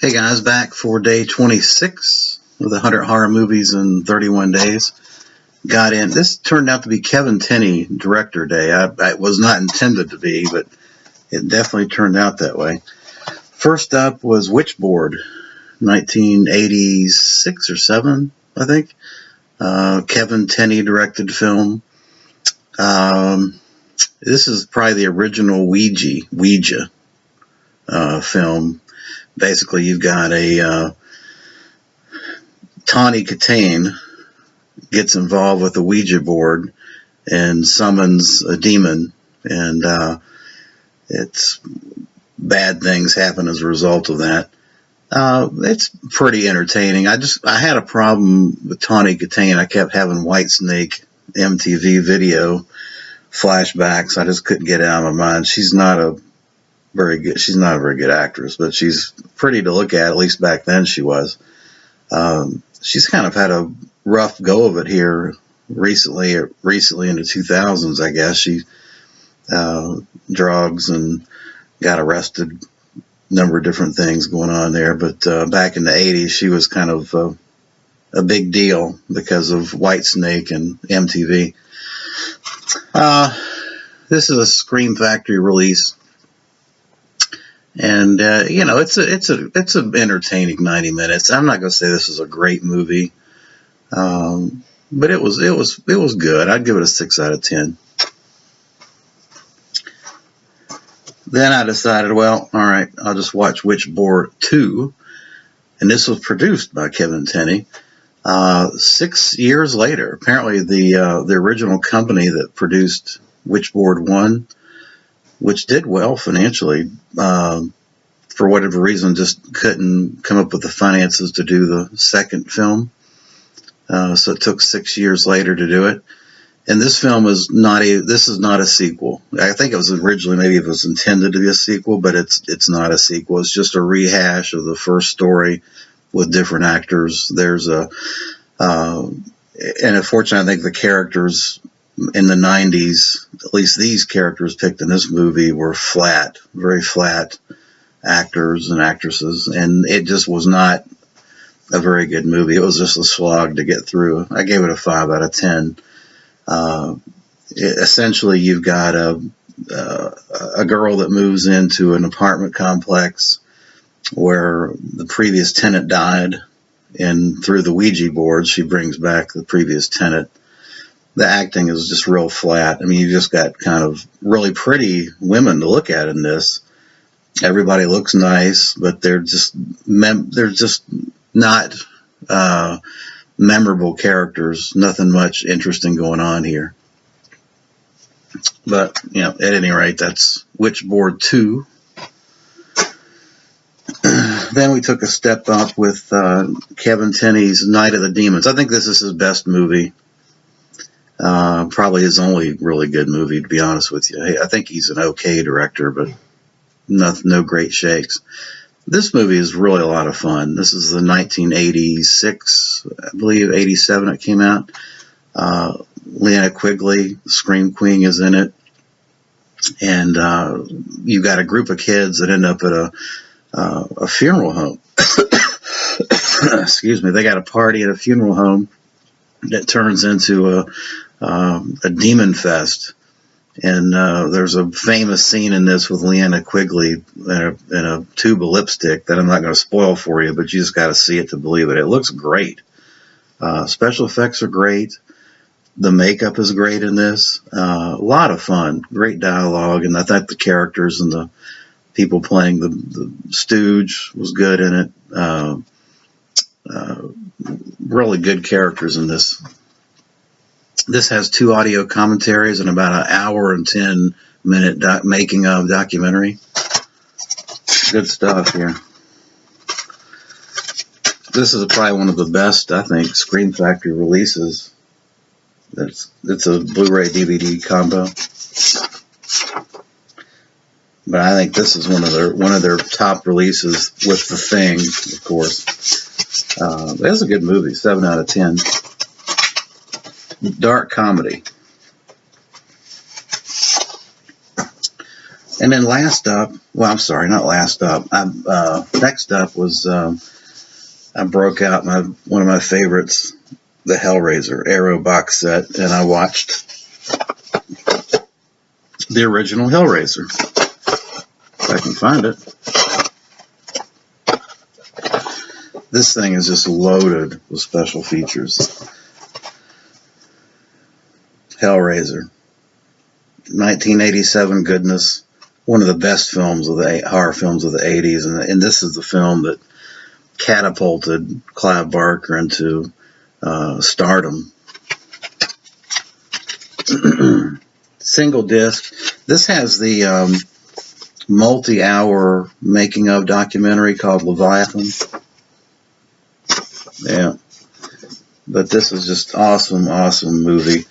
Hey guys, back for day 26 of the 100 horror movies in 31 days. Got in. This turned out to be Kevin Tenney director day. I was not intended to be, but it definitely turned out that way. First up was Witchboard, 1986 or 7, I think. Kevin Tenney directed film. This is probably the original Ouija film. Basically, you've got a Tawny Kitaen gets involved with the Ouija board and summons a demon, and it's bad things happen as a result of that. It's pretty entertaining. I had a problem with Tawny Kitaen. I kept having Whitesnake MTV video flashbacks. I just couldn't get it out of my mind. She's not a very good actress, but she's pretty to look at least back then she was. She's kind of had a rough go of it here recently in the 2000s, I guess. She drugs and got arrested, number of different things going on there, but back in the 80s she was kind of a big deal because of Whitesnake and MTV. This is a Scream Factory release. And it's an entertaining 90 minutes. I'm not going to say this is a great movie, but it was good. I'd give it a 6 out of 10. Then I decided, well, all right, I'll just watch Witchboard 2, and this was produced by Kevin Tenney. 6 years later, apparently the original company that produced Witchboard 1, which did well financially, for whatever reason, just couldn't come up with the finances to do the second film. So it took 6 years later to do it. And this film is not a sequel. I think it was originally, maybe it was intended to be a sequel, but it's not a sequel. It's just a rehash of the first story with different actors. And unfortunately, I think the characters in the 90s, at least these characters picked in this movie, were flat, very flat actors and actresses, and it just was not a very good movie. It was just a slog to get through. I gave it a 5 out of 10. Essentially, you've got a girl that moves into an apartment complex where the previous tenant died, and through the Ouija board, she brings back the previous tenant. The acting is just real flat. I mean, you just got kind of really pretty women to look at in this. Everybody looks nice, but they're just not memorable characters. Nothing much interesting going on here. But, at any rate, that's Witchboard 2. Then we took a step up with Kevin Tenney's Night of the Demons. I think this is his best movie. Probably his only really good movie, to be honest with you. I think he's an okay director, but no great shakes. This movie is really a lot of fun. This is the 1986, I believe, 87 it came out. Linnea Quigley, Scream Queen, is in it. And you got a group of kids that end up at a funeral home. Excuse me. They got a party at a funeral home that turns into a demon fest. And there's a famous scene in this with Linnea Quigley in a tube of lipstick that I'm not going to spoil for you, but you just got to see it to believe it. It looks great. Special effects are great. The makeup is great in this. A lot of fun. Great dialogue, and I thought the characters and the people playing the Stooge was good in it. Really good characters in this. This has 2 audio commentaries and about an hour and 10-minute making of documentary. Good stuff here. This is probably one of the best, I think, Scream Factory releases. It's a Blu-ray DVD combo. But I think this is one of their top releases with The Thing, of course. It's a good movie, 7 out of 10. Dark comedy. And then last up, well, I'm sorry, not last up. Next up was I broke out one of my favorites, the Hellraiser Arrow box set, and I watched the original Hellraiser. If I can find it. This thing is just loaded with special features. Hellraiser, 1987 goodness, one of the best films of the horror films of the 80s, and this is the film that catapulted Clive Barker into stardom. Single disc. This has the multi-hour making of documentary called Leviathan. Yeah, but this is just awesome movie.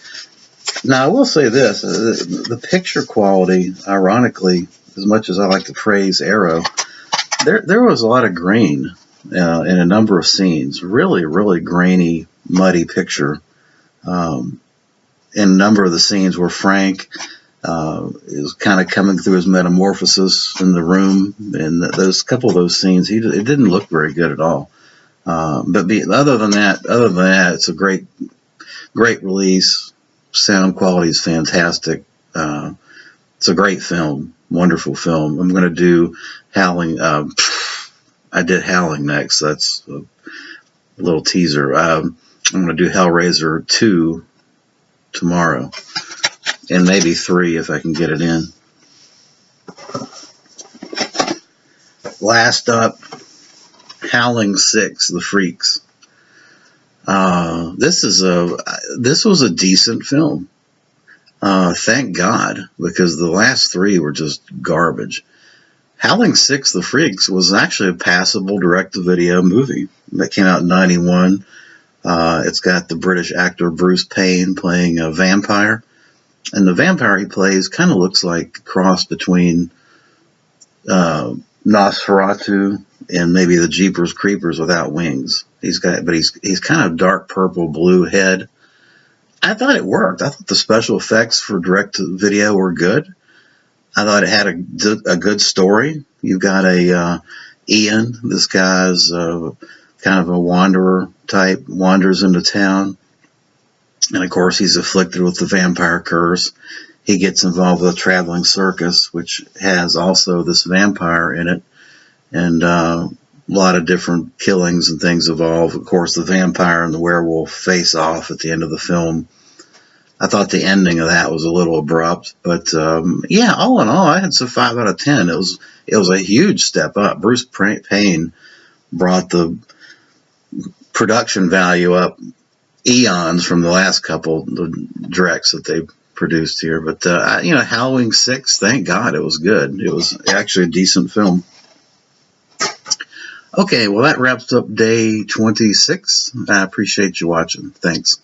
Now I will say this: the picture quality, ironically, as much as I like to praise Arrow, there was a lot of green in a number of scenes. Really grainy, muddy picture. In a number of the scenes where Frank is kind of coming through his metamorphosis in the room, and those couple of those scenes, it didn't look very good at all. But other than that, it's a great release. Sound quality is fantastic. It's a great film, wonderful film. I'm going to do Howling. I did Howling next. That's a little teaser. I'm going to do Hellraiser 2 tomorrow, and maybe 3 if I can get it in. Last up, Howling 6, The Freaks. This was a decent film. Thank God, because the last 3 were just garbage. Howling 6, The Freaks was actually a passable direct-to-video movie that came out in '91. It's got the British actor Bruce Payne playing a vampire, and the vampire he plays kind of looks like a cross between Nosferatu and maybe the Jeepers Creepers without wings. He's kind of dark purple blue head. I thought it worked. I thought the special effects for direct to video were good. I thought it had a good story. You've got Ian. This guy's kind of a wanderer type, wanders into town, and of course he's afflicted with the vampire curse. He gets involved with a traveling circus, which has also this vampire in it, and a lot of different killings and things evolve. Of course, the vampire and the werewolf face off at the end of the film. I thought the ending of that was a little abrupt, but yeah, all in all, I had some 5 out of 10. It was a huge step up. Bruce Payne brought the production value up eons from the last couple the directs that they produced here. But Howling 6, thank God it was good. It was actually a decent film. Okay, well, that wraps up day 26. I appreciate you watching. Thanks.